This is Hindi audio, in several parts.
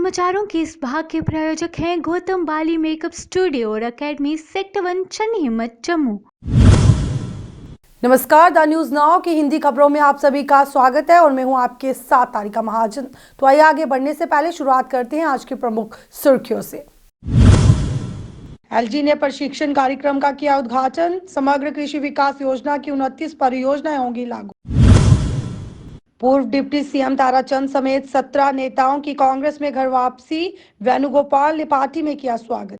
समाचारों के इस भाग के प्रायोजक हैं गौतम बाली मेकअप स्टूडियो और एकेडमी सेक्टर 1 चन्नी हिम्मत जम्मू। नमस्कार, द न्यूज नाउ की हिंदी खबरों में आप सभी का स्वागत है और मैं हूं आपके साथ तारिका महाजन। तो आइए आगे बढ़ने से पहले शुरुआत करते हैं आज की प्रमुख सुर्खियों से। एलजी ने प्रशिक्षण कार्यक्रम का किया उद्घाटन। समग्र कृषि विकास योजना की 29 परियोजनाएं होंगी लागू। पूर्व डिप्टी सीएम ताराचंद समेत 17 नेताओं की कांग्रेस में घर वापसी। वेणुगोपाल ने पार्टी में किया स्वागत।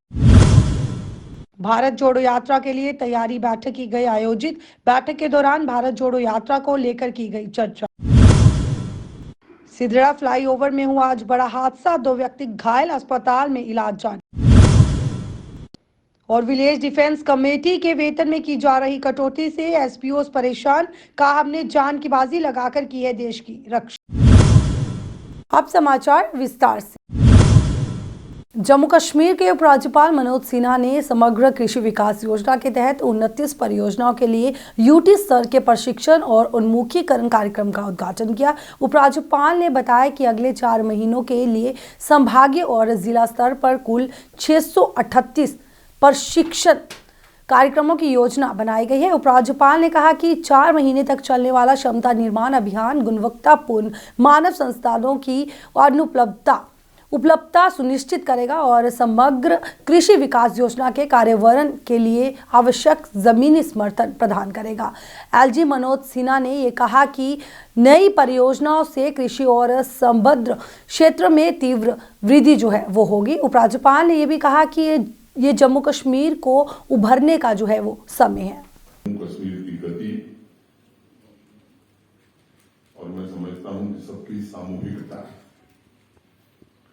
भारत जोड़ो यात्रा के लिए तैयारी बैठक की गई आयोजित। बैठक के दौरान भारत जोड़ो यात्रा को लेकर की गई चर्चा। सिदड़ा फ्लाईओवर में हुआ आज बड़ा हादसा, 2 व्यक्ति घायल, अस्पताल में इलाज जारी। और विलेज डिफेंस कमेटी के वेतन में की जा रही कटौती से एसपीओ परेशान, कहा हमने जान की बाजी लगाकर की है देश की रक्षा। अब समाचार विस्तार से। जम्मू कश्मीर के उपराज्यपाल मनोज सिन्हा ने समग्र कृषि विकास योजना के तहत 29 परियोजनाओं के लिए यूटी स्तर के प्रशिक्षण और उन्मुखीकरण कार्यक्रम का उद्घाटन किया। उपराज्यपाल ने बताया कि अगले 4 महीनों के लिए संभागीय और जिला स्तर पर कुल 638 प्रशिक्षण कार्यक्रमों की योजना बनाई गई है। उपराज्यपाल ने कहा कि 4 महीने तक चलने वाला क्षमता निर्माण अभियान गुणवत्तापूर्ण मानव संसाधनों की उपलब्धता सुनिश्चित करेगा और समग्र कृषि विकास योजना के कार्यान्वयन के लिए आवश्यक जमीनी समर्थन प्रदान करेगा। एलजी मनोज सिन्हा ने ये कहा कि नई परियोजनाओं से कृषि और संबद्ध क्षेत्र में तीव्र वृद्धि जो है वो होगी। उपराज्यपाल ने ये भी कहा कि ये जम्मू कश्मीर को उभरने का जो है वो समय है। जम्मू कश्मीर की गति और मैं समझता हूं कि सबकी सामूहिकता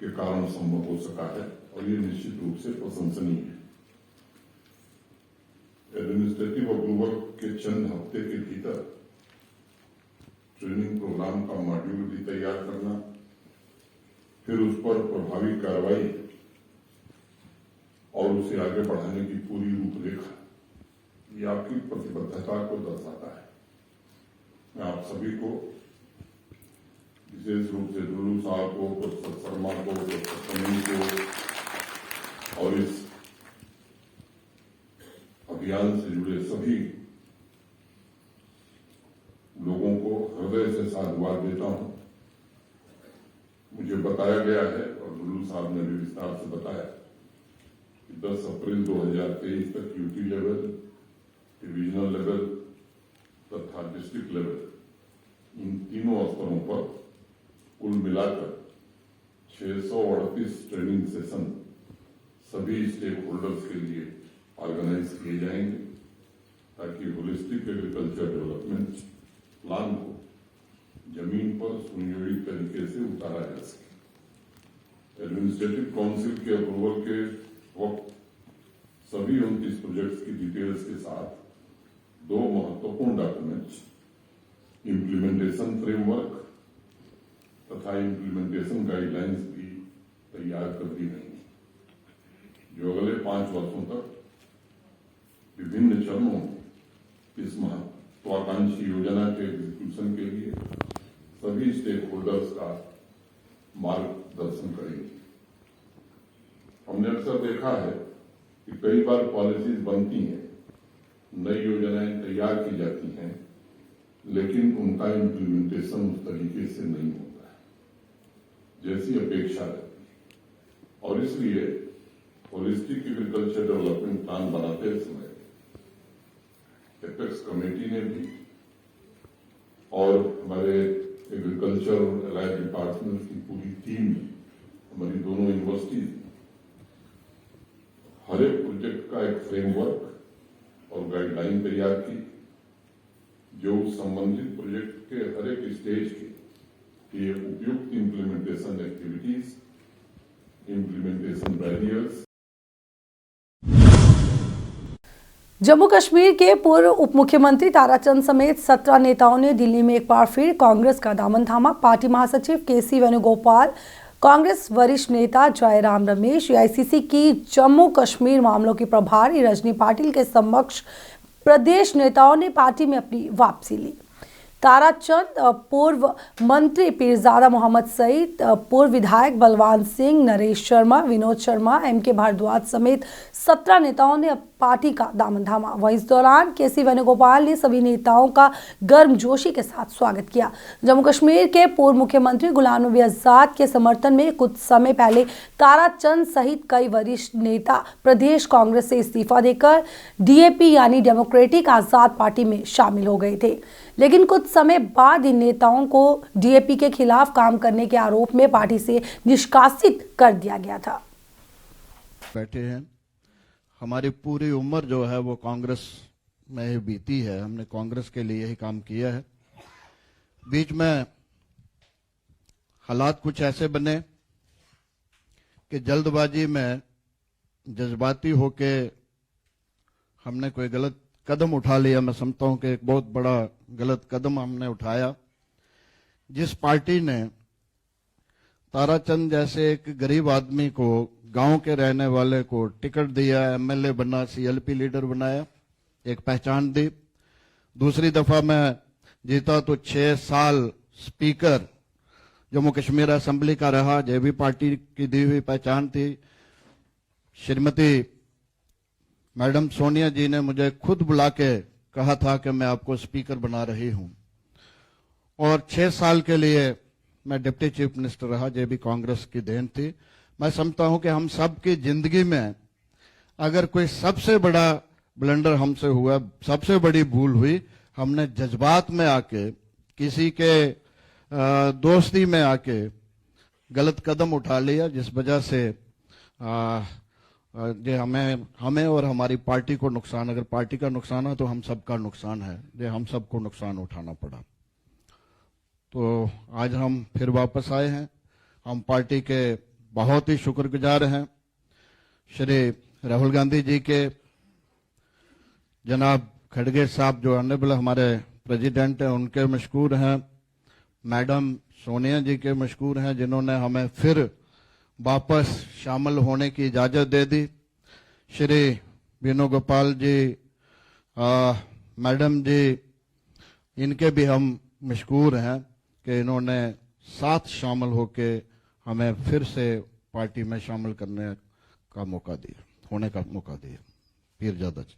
के कारण संभव हो सका है और ये निश्चित रूप से प्रशंसनीय है। एडमिनिस्ट्रेटिव अप्रूवल के चंद हफ्ते के भीतर ट्रेनिंग प्रोग्राम का मॉड्यूल भी तैयार करना, फिर उस पर प्रभावी कार्रवाई और उसे आगे बढ़ाने की पूरी रूपरेखा, ये आपकी प्रतिबद्धता को दर्शाता है। मैं आप सभी को, विशेष रूप से दुल्लू साहब को, प्रोफेसर शर्मा को, प्रोफेसर समीर को और इस अभियान से जुड़े सभी लोगों को हृदय से साधुवाद देता हूं। मुझे बताया गया है और दुल्लू साहब ने भी विस्तार से बताया, 10 अप्रैल 2023 तक यूटी लेवल, डिविजनल लेवल तथा डिस्ट्रिक्ट लेवल, इन तीनों स्तरों पर कुल मिलाकर 638 ट्रेनिंग सेशन सभी स्टेक होल्डर्स के लिए ऑर्गेनाइज किए जाएंगे ताकि होलिस्टिक एग्रीकल्चर डेवलपमेंट प्लान को जमीन पर सुनियोजित तरीके से उतारा जा सके। एडमिनिस्ट्रेटिव काउंसिल के अप्रूवल के वक्त सभी 29 प्रोजेक्ट्स की डिटेल्स के साथ 2 महत्वपूर्ण डॉक्यूमेंट्स, इम्प्लीमेंटेशन फ्रेमवर्क तथा इम्प्लीमेंटेशन गाइडलाइंस भी तैयार कर दी गई, जो अगले 5 वर्षों तक विभिन्न चरणों में इस महत्वाकांक्षी योजना के एग्जीक्यूशन के लिए सभी स्टेक होल्डर्स का मार्गदर्शन करेंगे। हमने अक्सर देखा है कि कई बार पॉलिसीज बनती हैं, नई योजनाएं तैयार की जाती हैं, लेकिन उनका इम्प्लीमेंटेशन उस तरीके से नहीं होता है जैसी अपेक्षा रहती है। और इसलिए होलिस्टिक एग्रीकल्चर डेवलपमेंट प्लान बनाते समय एपेक्स कमेटी ने भी और हमारे एग्रीकल्चर एलाइड डिपार्टमेंट की पूरी टीम ने, हमारी दोनों यूनिवर्सिटीज, हर एक प्रोजेक्ट का एक फ्रेमवर्क और गाइडलाइन तैयार की, जो संबंधित प्रोजेक्ट के हर एक स्टेज के उपयुक्त implementation activities, implementation barriers. Jammu Kashmir के पूर्व उप मुख्यमंत्री ताराचंद समेत 17 नेताओं ने दिल्ली में एक बार फिर कांग्रेस का दामन थामा। पार्टी महासचिव केसी वेणुगोपाल, कांग्रेस वरिष्ठ नेता जयराम रमेश, एआईसीसी की जम्मू कश्मीर मामलों की प्रभारी रजनी पाटिल के समक्ष प्रदेश नेताओं ने पार्टी में अपनी वापसी ली। ताराचंद, पूर्व मंत्री पीरजादा मोहम्मद सईद, पूर्व विधायक बलवान सिंह, नरेश शर्मा, विनोद शर्मा, एम.के. भारद्वाज समेत 17 नेताओं ने पार्टी का दामन थामा। वहीं इस दौरान के.सी. वेणुगोपाल ने सभी नेताओं का गर्मजोशी के साथ स्वागत किया। जम्मू कश्मीर के पूर्व मुख्यमंत्री गुलाम नबी आजाद के समर्थन में कुछ समय पहले ताराचंद सहित कई वरिष्ठ नेता प्रदेश कांग्रेस से इस्तीफा देकर डीएपी यानी डेमोक्रेटिक आजाद पार्टी में शामिल हो गए थे, लेकिन कुछ समय बाद इन नेताओं को डीएपी के खिलाफ काम करने के आरोप में पार्टी से निष्कासित कर दिया गया था। बैठे हैं, हमारी पूरी उम्र जो है वो कांग्रेस में ही बीती है। हमने कांग्रेस के लिए ही काम किया है। बीच में हालात कुछ ऐसे बने कि जल्दबाजी में जज्बाती होके हमने कोई गलत कदम उठा लिया। मैं समझता हूं कि एक बहुत बड़ा गलत कदम हमने उठाया। जिस पार्टी ने ताराचंद जैसे एक गरीब आदमी को, गांव के रहने वाले को टिकट दिया, एमएलए बना, सीएलपी लीडर बनाया, एक पहचान दी। दूसरी दफा मैं जीता तो 6 साल स्पीकर जम्मू कश्मीर असेंबली का रहा, यह भी पार्टी की दी हुई पहचान थी। श्रीमती मैडम सोनिया जी ने मुझे खुद बुला के कहा था कि मैं आपको स्पीकर बना रही हूं, और 6 साल के लिए मैं डिप्टी चीफ मिनिस्टर रहा, यह भी कांग्रेस की देन थी। मैं समझता हूं कि हम सब की जिंदगी में अगर कोई सबसे बड़ा ब्लंडर हमसे हुआ, सबसे बड़ी भूल हुई, हमने जज्बात में आके, किसी के दोस्ती में आके गलत कदम उठा लिया, जिस वजह से ये हमें और हमारी पार्टी को नुकसान, अगर पार्टी का नुकसान है तो हम सबका नुकसान है, ये हम सबको नुकसान उठाना पड़ा। तो आज हम फिर वापस आए हैं। हम पार्टी के बहुत ही शुक्रगुजार हैं। श्री राहुल गांधी जी के, जनाब खड़गे साहब जो ऑनरेबल हमारे प्रेसिडेंट हैं, उनके मशकूर हैं। मैडम सोनिया जी के मशकूर हैं, जिन्होंने हमें फिर वापस शामिल होने की इजाज़त दे दी। श्री वेणुगोपाल जी, मैडम जी, इनके भी हम मशकूर हैं कि इन्होंने साथ शामिल होके हमें फिर से पार्टी में शामिल करने का मौका दिया, होने का मौका दिया। पीरजादा जी।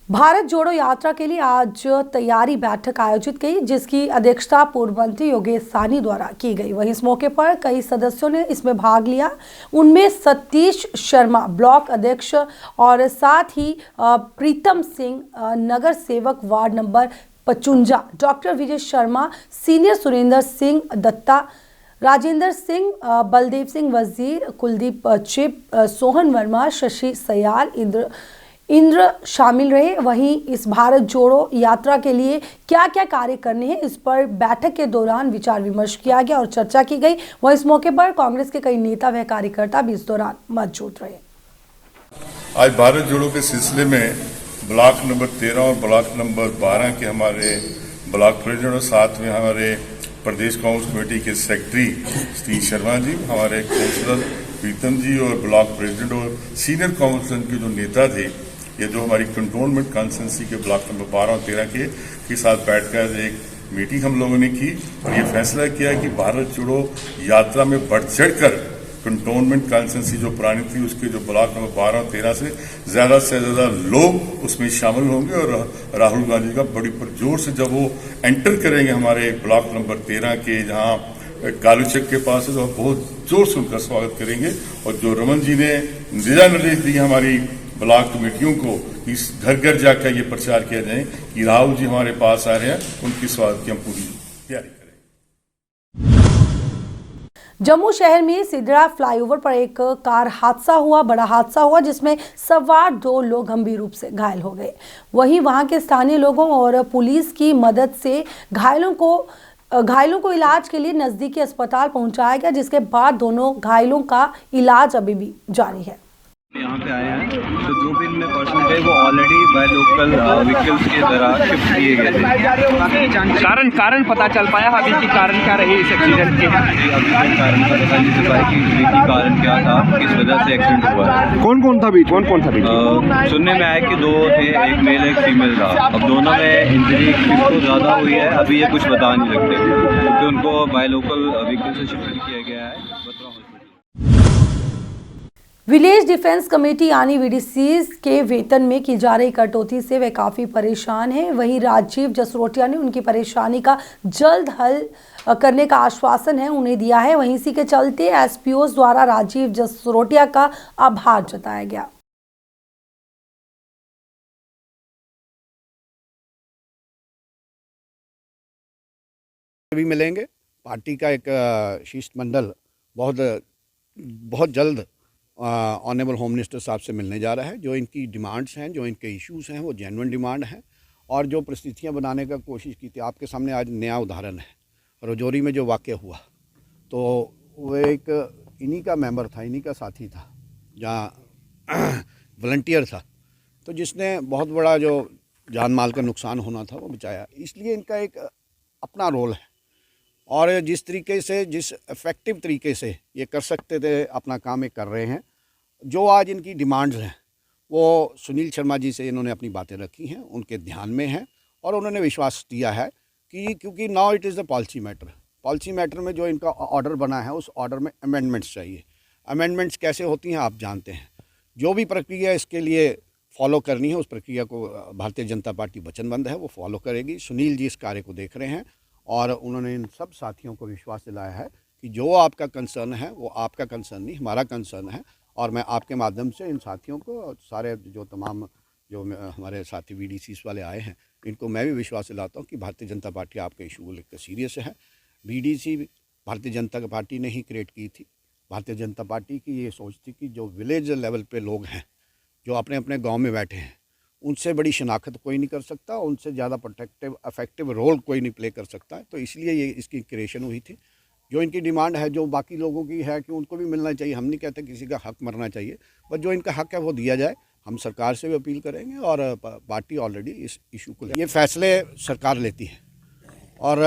भारत जोड़ो यात्रा के लिए आज तैयारी बैठक आयोजित की, जिसकी अध्यक्षता पूर्व मंत्री योगेश साहनी द्वारा की गई। वहीं इस मौके पर कई सदस्यों ने इसमें भाग लिया। उनमें सतीश शर्मा ब्लॉक अध्यक्ष और साथ ही प्रीतम सिंह नगर सेवक ward number 55, doctor Vijay Sharma, senior Surendra Singh Dutta, Rajendra Singh, Baldev Singh वजीर, कुलदीप चिप, सोहन वर्मा, शशि सयाल, इंद्र शामिल रहे। वहीं इस भारत जोड़ो यात्रा के लिए क्या क्या कार्य करने हैं, इस पर बैठक के दौरान विचार विमर्श किया गया और चर्चा की गई। वहीं इस मौके पर कांग्रेस के कई नेता व कार्यकर्ता भी इस दौरान मौजूद रहे। आज भारत जोड़ो के सिलसिले में ब्लॉक नंबर 13 और ब्लॉक नंबर 12 के हमारे ब्लॉक प्रेसिडेंट और साथ में हमारे प्रदेश कांग्रेस कमेटी के सेक्रेटरी सतीश शर्मा जी, हमारे काउंसलर प्रीतम जी और ब्लॉक प्रेसिडेंट और सीनियर काउंसिल के जो नेता थे, ये जो हमारी कंटोनमेंट कॉन्स्टिट्यूंसी के ब्लॉक नंबर 12 और 13 के साथ बैठकर एक मीटिंग हम लोगों ने की और ये फैसला किया कि भारत जोड़ो यात्रा में बढ़ चढ़कर कंटोनमेंट कॉन्स्टिट्यूंसी जो पुरानी थी उसके जो ब्लॉक नंबर 12 और 13 से ज्यादा लोग उसमें शामिल होंगे और राहुल गांधी का बड़ी पुरजोर से जब वो एंटर करेंगे हमारे ब्लॉक नंबर 13 के, जहां कालूचक के पास है, तो बहुत जोर से उनका स्वागत करेंगे। और जो रमन जी ने दिशा निर्देश दिए हमारी ब्लॉक कमेटियों को, इस घर घर जाकर ये प्रचार किया जाए कि राहुल जी हमारे पास आ रहे हैं, उनकी स्वागत की हम पूरी तैयारी करें। जम्मू शहर में सिदरा फ्लाईओवर पर एक कार हादसा हुआ, बड़ा हादसा हुआ, जिसमें सवार 2 लोग गंभीर रूप से घायल हो गए। वहीं वहां के स्थानीय लोगों और पुलिस की मदद से घायलों को इलाज के लिए नजदीकी अस्पताल पहुंचाया गया, जिसके बाद दोनों घायलों का इलाज अभी भी जारी है। यहाँ पे आए हैं तो जो भी इनमें पर्सन थे वो ऑलरेडी बाय लोकल व्हीकल्स के द्वारा शिफ्ट किए गए थे। कारण पता चल पाया अभी की कारण क्या रही इस एक्सीडेंट के? अभी तक कारण पता चल नहीं पाया कि ये कारण क्या था, किस वजह से एक्सीडेंट हुआ है। कौन कौन था बीच? सुनने में आया कि दो थे, एक मेल एक फीमेल था। अब दोनों में इंजरी किसको ज़्यादा हुई है अभी ये कुछ बता नहीं सकते क्योंकि उनको बाय लोकल व्हीकल से शिफ्ट किया गया है Batra hospital. Village defence committee यानी वीडीसी के वेतन में की जा रही कटौती से वे काफ़ी परेशान हैं। वहीं राजीव जसरोटिया ने उनकी परेशानी का जल्द हल करने का आश्वासन है उन्हें दिया है। वहीं इसी के चलते एसपीओस द्वारा राजीव जसरोटिया का आभार जताया गया। भी मिलेंगे। पार्टी का एक शिष्टमंडल बहुत जल्द ऑनरेबल होम मिनिस्टर साहब से मिलने जा रहा है। जो इनकी डिमांड्स हैं, जो इनके इश्यूज हैं, वो जेन्युइन डिमांड हैं और जो परिस्थितियां बनाने का कोशिश की थी। आपके सामने आज नया उदाहरण है, रजौरी में जो वाक़या हुआ तो वो एक इन्हीं का मेंबर था, इन्हीं का साथी था, जहाँ वॉलंटियर था, तो जिसने बहुत बड़ा जो जान माल का नुकसान होना था वो बचाया। इसलिए इनका एक अपना रोल है और जिस तरीके से, जिस इफ़ेक्टिव तरीके से ये कर सकते थे अपना काम ये कर रहे हैं। जो आज इनकी डिमांड्स हैं वो सुनील शर्मा जी से इन्होंने अपनी बातें रखी हैं, उनके ध्यान में हैं और उन्होंने विश्वास दिया है कि क्योंकि now it is the policy matter में जो इनका ऑर्डर बना है उस ऑर्डर में अमेंडमेंट्स चाहिए। अमेंडमेंट्स कैसे होती हैं आप जानते हैं। जो भी प्रक्रिया इसके लिए फॉलो करनी है उस प्रक्रिया को भारतीय जनता पार्टी वचनबद्ध है, वो फॉलो करेगी। सुनील जी इस कार्य को देख रहे हैं और उन्होंने इन सब साथियों को विश्वास दिलाया है कि जो आपका कंसर्न है वो आपका कंसर्न नहीं, हमारा कंसर्न है। और मैं आपके माध्यम से इन साथियों को, सारे जो तमाम जो हमारे साथी वीडीसीस वाले आए हैं, इनको मैं भी विश्वास दिलाता हूँ कि भारतीय जनता पार्टी आपके इशू को लेकर सीरियस है। वीडीसी भारतीय जनता पार्टी ने ही क्रिएट की थी। भारतीय जनता पार्टी की ये सोच थी कि जो विलेज लेवल पे लोग हैं, जो अपने अपने गांव में बैठे हैं, उनसे बड़ी शनाख्त कोई नहीं कर सकता, उनसे ज़्यादा प्रोटेक्टिव इफेक्टिव रोल कोई नहीं प्ले कर सकता है। तो इसलिए ये इसकी क्रिएशन हुई थी। जो इनकी डिमांड है, जो बाकी लोगों की है कि उनको भी मिलना चाहिए, हम नहीं कहते किसी का हक मरना चाहिए, बट जो इनका हक है वो दिया जाए। हम सरकार से भी अपील करेंगे और पार्टी ऑलरेडी इस इशू को ये फैसले सरकार लेती है और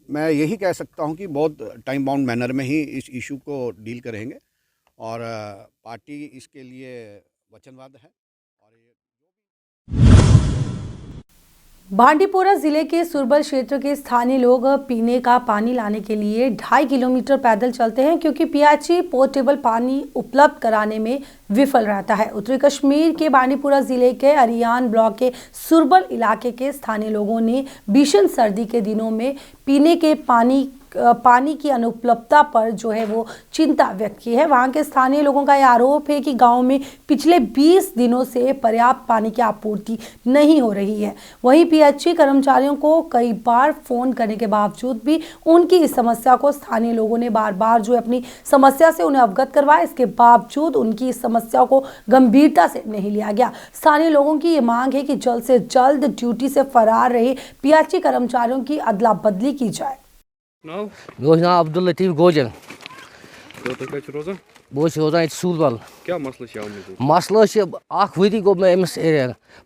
मैं यही कह सकता हूं कि बहुत टाइम बाउंड मैनर में ही इस इशू को डील करेंगे और पार्टी इसके लिए वचनबद्ध है। बांडीपोरा जिले के सुरबल क्षेत्र के स्थानीय लोग पीने का पानी लाने के लिए 2.5 किलोमीटर पैदल चलते हैं क्योंकि पीएचई पोर्टेबल पानी उपलब्ध कराने में विफल रहता है। उत्तरी कश्मीर के बांडीपोरा जिले के अरियान ब्लॉक के सुरबल इलाके के स्थानीय लोगों ने भीषण सर्दी के दिनों में पीने के पानी की अनुपलब्धता पर जो है वो चिंता व्यक्त की है। वहां के स्थानीय लोगों का यह आरोप है कि गांव में पिछले 20 दिनों से पर्याप्त पानी की आपूर्ति नहीं हो रही है। वहीं पीएचई कर्मचारियों को कई बार फोन करने के बावजूद भी उनकी इस समस्या को स्थानीय लोगों ने बार बार जो है अपनी समस्या से उन्हें अवगत करवाया। इसके बावजूद उनकी इस समस्या को गंभीरता से नहीं लिया गया। स्थानीय लोगों की ये मांग है कि जल्द से जल्द ड्यूटी से फरार रहे पीएचई कर्मचारियों की अदला बदली की जाए। नाम अब्दुल लतीफ गोजर। बस रोजान सूरबल। क्या मसला वरी गो मैं अमिस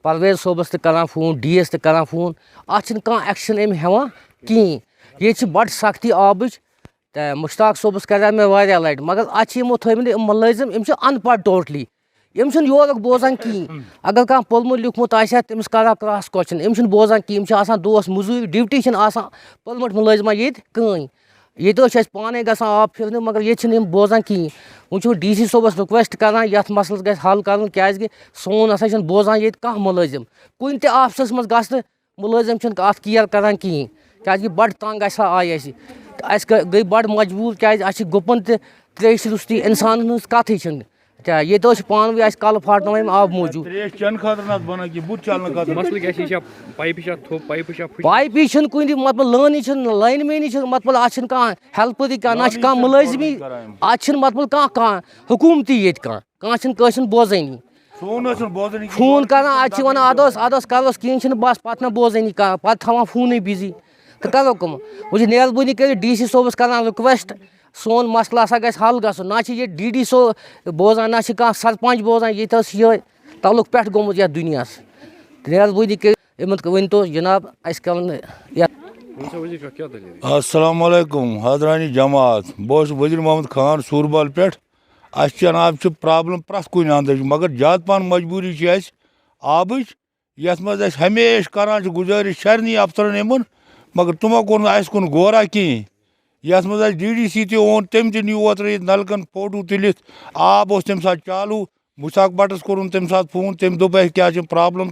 परवेज सोबस करान फोन, डीएस करान फोन, अ एक्शन अम हेवान कहें। ये बड़ सख्ती आबच तो मुश्ताक सोबस कर मे वारिया लट, मगर अमो थोमत मुलाजिम अनपढ़ टोटली। योरक बोजान कहें। अगर कह पोलमुत लिखमुत तमिस करा क्रॉस क्वेश्चन, बोजान कहें। दोस मजूरी ड्यूटी पोलमुत मुलाजिमा ये कहें। ये पाने ग आब फिर, मगर ये बोजान कहें। वो डीसी सोबस रिक्वेस्ट करान ये मसलस ग हल कर क्या सोन हसा बोजान ये कह मुलाजिम। कुन ते ऑफिसस मज ग मुलाजिम अत केयर करान कहें क्या बड़ तंग आय गई बड़ मजबूर क्या गुपन त्रेश रुस्ती इंसान हज कथ क्या ये पान भी कल फाटन आब मौजूद पाइपी कुन मतलब लाइन मैनी मतलब अत हेल्परी कह मुलाजिमी अत मतलब कह हुकूमती ये कह बोजानी फोन कर अदस करोस कहें बस पे ना बोजानी पे थवान फोन बिजी तो करो कम वो मेहरबानी कर डीसी सोबस कर रिक्वेस्ट सोन मसला सा गस हल गस ना ये डी सो बोजान ना कह सरपंच बोजान ये ये तलुक पे गोमुत ये दुनिया मेहरबानी कर वन तो जनाब अस्सलाम वालेकुम हजरानी जमात बस वजीर मोहम्मद खान सूरबल पे जनाब प्रॉब्लम प्रथ कुन अंदर मगर ज़्यादा पान मजबूरी आब ये हमेश करान गुजारिश शरनी अफसरन इन मगर तमो कोर कुन गौरा कहें ये DDC तोन तम नीव ओतर नलकन फोटो तुलित आब तम साथ चालू मुशाक बटस कोर तम साथ फोन तम दोप क्या प्रॉब्लम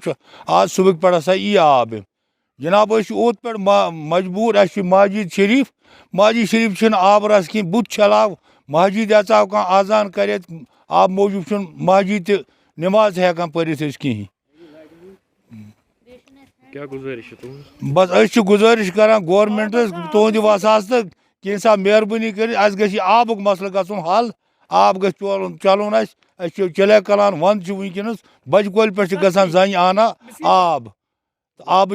आज सुबह पे हसा यी आब जनाब ओत पे मजबूर मस्जिद शरीफ आब रस कह बुत छलाव मस्जिद यचाव कह आजान कर आब मौजूद मस्जिद नमाज हेकान पढ़ित कहें क्या गुजारिश बस गुजारिश करान गवर्नमेंटस तुंद वसास तो कह सा मेहरबानी कर आबुक मसल गन हल आब ग चलन चले कलान वंद वनकस बज कोल पे गसान जन आना आब आब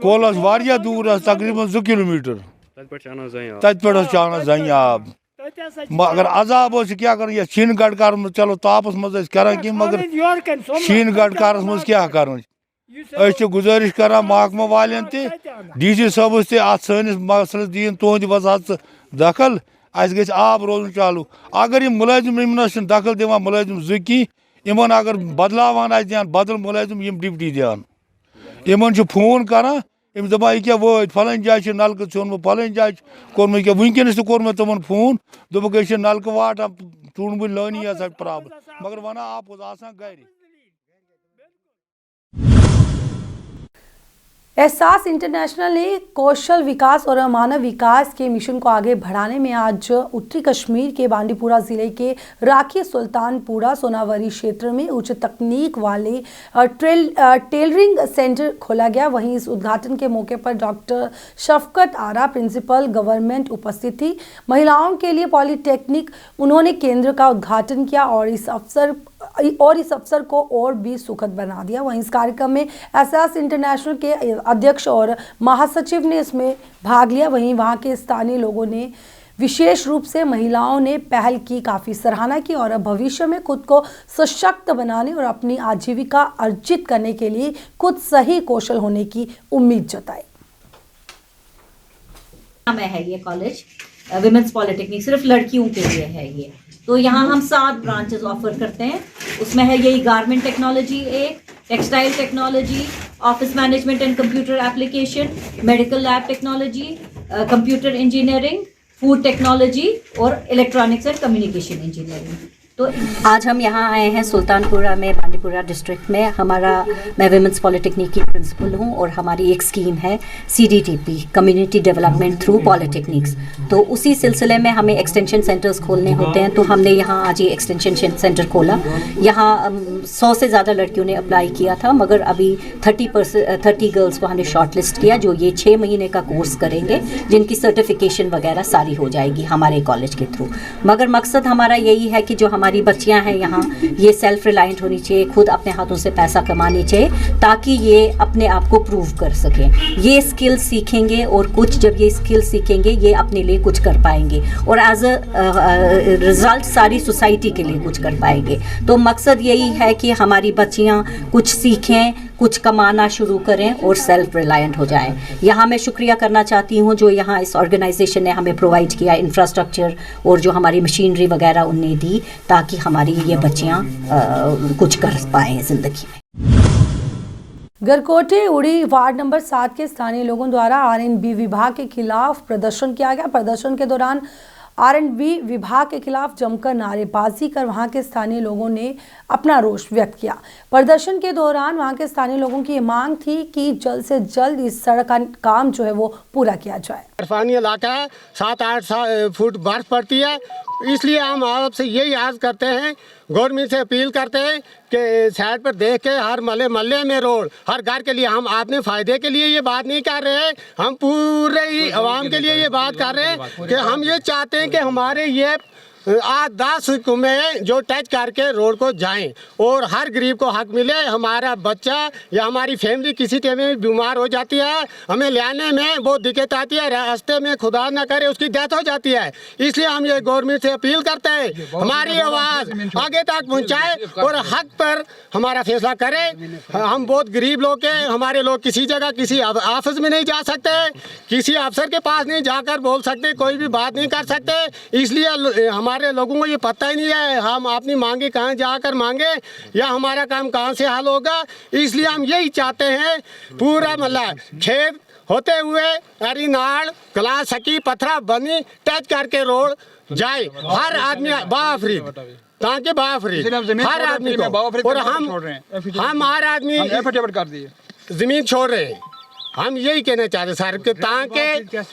कोल वारिया दूर तकरीबन 2 किलोमीटर तत पे आना जन आब मगर अजाब क्या कर शीन गढ़ कर चलो तापस मज कर मगर शीन गढ़ कर मज क्या कर गुजारिश कर महकमा वालन DC साहबस तनिस मसलस दिन तुंद वजाहत दखल अस आब रोजन चालू अगर यह मुलाजिम इमन दखल दिवान मुलाजिम 2 कह इन अगर बदलावान दियान बदल मुलाजिम डिप्टी दियान इन फोन करान अम्स दपान क्या वो फलान जाए नलक ोन फलान जाए कोर्म क्या वनकस कोर मे तमन फोन दोप नलक वाटा चून बुन लानी प्रॉब्लम मगर वन आप आसान गर एहसास इंटरनेशनल ने कौशल विकास और मानव विकास के मिशन को आगे बढ़ाने में आज उत्तरी कश्मीर के बांडीपुरा जिले के राखी सुल्तानपुरा सोनावरी क्षेत्र में उच्च तकनीक वाले टेलरिंग सेंटर खोला गया। वहीं इस उद्घाटन के मौके पर डॉक्टर शफकत आरा प्रिंसिपल गवर्नमेंट उपस्थित थी। महिलाओं के लिए पॉलिटेक्निक उन्होंने केंद्र का उद्घाटन किया और इस अवसर को और भी सुखद बना दिया। वहीं इस कार्यक्रम में एहसास इंटरनेशनल के अध्यक्ष और महासचिव ने इसमें भाग लिया। वहीं वहां के स्थानीय लोगों ने विशेष रूप से महिलाओं ने पहल की काफ़ी सराहना की और भविष्य में खुद को सशक्त बनाने और अपनी आजीविका अर्जित करने के लिए खुद सही कौशल होने की उम्मीद जताई। है ये कॉलेज विमेंस पॉलिटेक्निक सिर्फ लड़कियों के लिए है ये। तो यहाँ हम 7 ब्रांचेस ऑफर करते हैं। उसमें है यही गारमेंट टेक्नोलॉजी, एक textile technology, office management and computer application, medical lab technology, computer engineering, food technology और इलेक्ट्रॉनिक्स एंड कम्युनिकेशन इंजीनियरिंग। तो आज हम यहाँ आए हैं सुल्तानपुरा में, बांडीपुरा डिस्ट्रिक्ट में। मैं विमेंस पॉलिटेक्निक की प्रिंसिपल हूँ और हमारी एक स्कीम है CDTP community development through polytechnics. तो उसी सिलसिले में हमें एक्सटेंशन सेंटर्स खोलने होते हैं। तो हमने यहाँ आज ये एक्सटेंशन सेंटर खोला। यहाँ 100 से ज़्यादा लड़कियों ने अप्लाई किया था, मगर अभी 30 गर्ल्स को हमने शॉर्ट लिस्ट किया जो ये 6 महीने का कोर्स करेंगे, जिनकी सर्टिफिकेशन वगैरह सारी हो जाएगी हमारे कॉलेज के थ्रू। मगर मकसद हमारा यही है कि जो हमारी बच्चियां हैं यहाँ, ये सेल्फ रिलायंट होनी चाहिए, खुद अपने हाथों से पैसा कमानी चाहिए, ताकि ये अपने आप को प्रूव कर सकें। ये स्किल सीखेंगे और कुछ जब ये स्किल सीखेंगे ये अपने लिए कुछ कर पाएंगे और एज अ रिजल्ट सारी सोसाइटी के लिए कुछ कर पाएंगे। तो मकसद यही है कि हमारी बच्चियाँ कुछ सीखें, कुछ कमाना शुरू करें और सेल्फ रिलायंट हो जाएं। यहाँ मैं शुक्रिया करना चाहती हूँ जो यहाँ इस ऑर्गेनाइजेशन ने हमें प्रोवाइड किया इंफ्रास्ट्रक्चर और जो हमारी मशीनरी वगैरह उनने दी, ताकि हमारी ये बच्चियाँ कुछ कर पाएँ ज़िंदगी में। गरकोटे उड़ी वार्ड नंबर 7 के स्थानीय लोगों द्वारा R&B विभाग के खिलाफ प्रदर्शन किया गया। प्रदर्शन के दौरान R&B विभाग के खिलाफ जमकर नारेबाजी कर वहां के स्थानीय लोगों ने अपना रोष व्यक्त किया। प्रदर्शन के दौरान वहां के स्थानीय लोगों की ये मांग थी कि जल्द से जल्द इस सड़क का काम जो है वो पूरा किया जाए। बर्फानी इलाका है, 7-8 फुट बर्फ पड़ती है, इसलिए हम आपसे यही अर्ज करते हैं, गवर्नमेंट से अपील करते हैं कि साइड पर देख के हर महल्ले में रोड, हर घर के लिए, हम अपने फ़ायदे के लिए ये बात नहीं कर रहे हैं, हम पूरे ही आवाम के लिए ये बात कर रहे हैं कि हम ये चाहते हैं कि हमारे ये 10 में जो टच करके रोड को जाएं और हर गरीब को हक मिले। हमारा बच्चा या हमारी फैमिली किसी टाइम में बीमार हो जाती है, हमें लाने में बहुत दिक्कत आती है, रास्ते में खुदा ना करे उसकी डेथ हो जाती है। इसलिए हम ये गवर्नमेंट से अपील करते हैं हमारी आवाज़ आगे तक पहुँचाए और हक पर हमारा फैसला करे। हम बहुत गरीब लोग हैं, हमारे लोग किसी जगह किसी ऑफिस में नहीं जा सकते, किसी अफसर के पास नहीं जाकर बोल सकते, कोई भी बात नहीं कर सकते। इसलिए हमारे लोगों को ये पता ही नहीं है हम अपनी मांगे कहाँ जाकर मांगे या हमारा काम कहाँ से हल होगा। इसलिए हम यही चाहते हैं पूरा मतलब खेत होते हुए अरीनाड़ कला सकी पथरा बनी टच करके रोड जाए हर आदमी बाफरीद ताकि बाफरीद हर आदमी को। और हम हर आदमी कर दिए जमीन छोड़ रहे हैं। हम यही कहना चाहते हैं सर कि ताकि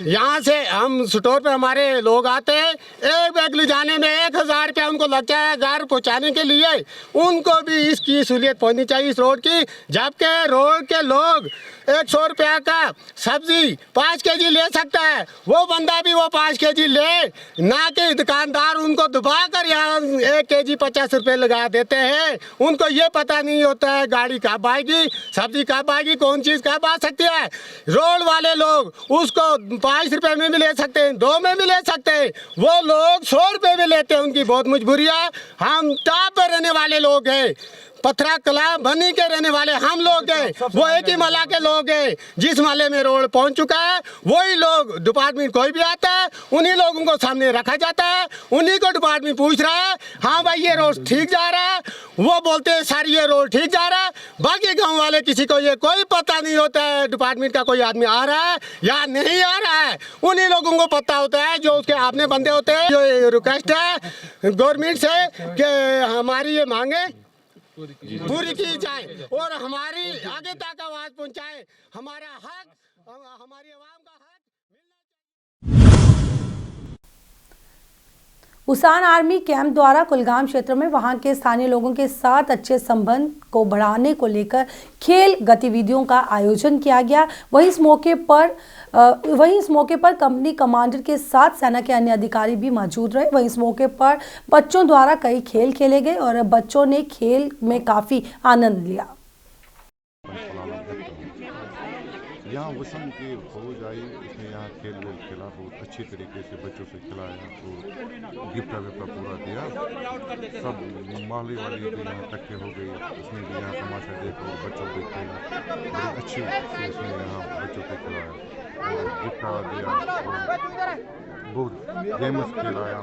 यहाँ से हम स्टोर पे हमारे लोग आते हैं, एक बैग ले जाने में 1000 रुपया उनको लगता है, घर पहुँचाने के लिए उनको भी इसकी सहूलियत पहुँचनी चाहिए इस रोड की। जबकि रोड के लोग 100 रुपया का सब्जी 5 केजी ले सकता है, वो बंदा भी वो 5 केजी ले, ना कि दुकानदार उनको दबा कर यहाँ 1 केजी 50 रुपये लगा देते हैं। उनको ये पता नहीं होता है गाड़ी कब आएगी, सब्जी कब आएगी, कौन चीज़ कब आ सकती है। रोड वाले लोग उसको 5 रुपए में भी ले सकते हैं, 2 में भी ले सकते हैं, वो लोग 100 रुपये में लेते हैं, उनकी बहुत मजबूरी है। हम टॉप पर रहने वाले लोग हैं, पथरा कला बनी के रहने वाले हम लोग हैं, वो एक ही महला के लोग हैं। जिस महले में रोड पहुंच चुका है वही लोग डिपार्टमेंट कोई भी आता है उन्हीं लोगों को सामने रखा जाता है, उन्हीं को डिपार्टमेंट पूछ रहा है हाँ भाई ये रोड ठीक जा रहा है, वो बोलते हैं सर ये रोड ठीक जा रहा है। बाकी गांव वाले किसी को ये कोई पता नहीं होता है डिपार्टमेंट का कोई आदमी आ रहा है या नहीं आ रहा है, उन्हीं लोगों को पता होता है जो उसके आपने बंदे होते हैं। जो रिक्वेस्ट है गवर्नमेंट से कि हमारी ये मांगे पूरी की जाए और हमारी आगे तक आवाज पहुंचाए, हमारा हक हमारी आवाम का हक। उसान आर्मी कैंप द्वारा कुलगाम क्षेत्र में वहां के स्थानीय लोगों के साथ अच्छे संबंध को बढ़ाने को लेकर खेल गतिविधियों का आयोजन किया गया। वहीं इस मौके पर कंपनी कमांडर के साथ सेना के अन्य अधिकारी भी मौजूद रहे। वहीं इस मौके पर बच्चों द्वारा कई खेल खेले गए और बच्चों ने खेल में काफी आनंद लिया। यहाँ वसम की फौज आई, उसने यहाँ खेल वेल खेला, बहुत अच्छी तरीके से बच्चों से खिलाया और गिफ्ट विफ्ट पूरा दिया। सब माली वाली भी यहाँ इकट्ठे हो गई, उसने भी यहाँ तमाशा देखा और बच्चों को खेला, बड़ी अच्छी से उसने यहाँ बच्चों को खिलाया और गिफ्ट दिया और बहुत गेम्स खिलाया।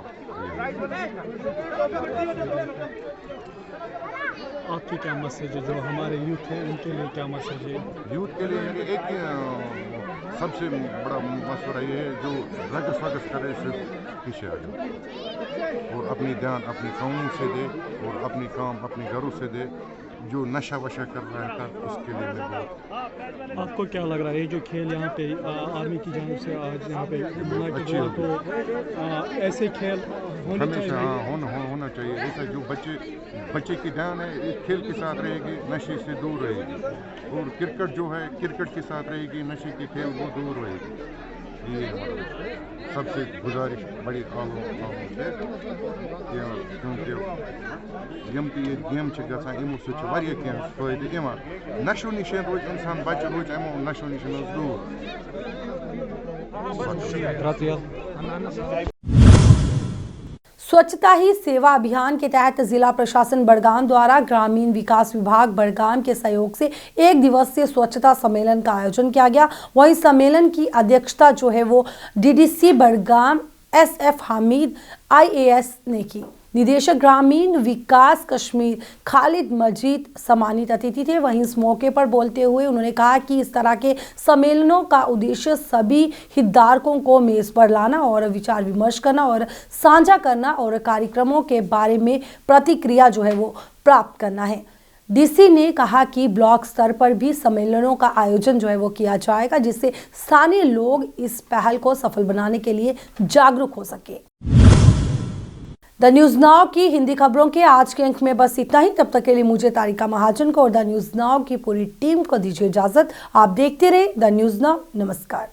आपकी क्या मैसेज है जो हमारे यूथ है उनके लिए क्या मैसेज है? यूथ के लिए एक सबसे बड़ा मशवरा ये है जो रगस वगस करे सिर्फ पीछे आ जाए और अपनी ध्यान अपनी कामों से दे और अपनी काम अपने घरों से दे। जो नशा वशा कर रहा था उसके लिए मैं बहुत। आपको क्या लग रहा है ये जो खेल यहाँ पे आर्मी की जानिब से आज यहाँ पे मुनाकिद हुआ, तो ऐसे खेल हमेशा होना चाहिए। ऐसा जो बच्चे की ध्यान है इस खेल के साथ रहेगी, नशे से दूर रहेगी और क्रिकेट जो है क्रिकेट के साथ रहेगी, नशे के खेल वो दूर रहेगी। ये सबसे गुजारिश बड़ी क्योंकि यम ये गेम यमो सह फायदे नशो निश रोज इंसान बच्चे रोज यमो नशो निश दूर। स्वच्छता ही सेवा अभियान के तहत जिला प्रशासन बड़गाम द्वारा ग्रामीण विकास विभाग बड़गाम के सहयोग से 1 दिवसीय स्वच्छता सम्मेलन का आयोजन किया गया। वहीं सम्मेलन की अध्यक्षता जो है वो DDC Budgam SF Hamid IAS ने की। निदेशक ग्रामीण विकास कश्मीर खालिद मजीद सम्मानित अतिथि थे। वहीं इस मौके पर बोलते हुए उन्होंने कहा कि इस तरह के सम्मेलनों का उद्देश्य सभी हितधारकों को मेज पर लाना और विचार विमर्श करना और साझा करना और कार्यक्रमों के बारे में प्रतिक्रिया जो है वो प्राप्त करना है। DC ने कहा कि ब्लॉक स्तर पर भी सम्मेलनों का आयोजन जो है वो किया जाएगा, जिससे स्थानीय लोग इस पहल को सफल बनाने के लिए जागरूक हो सके। द न्यूज़ नाउ की हिंदी खबरों के आज के अंक में बस इतना ही। तब तक के लिए मुझे तारिका महाजन को और द न्यूज़ नाउ की पूरी टीम को दीजिए इजाजत। आप देखते रहे द न्यूज़ नाउ। नमस्कार।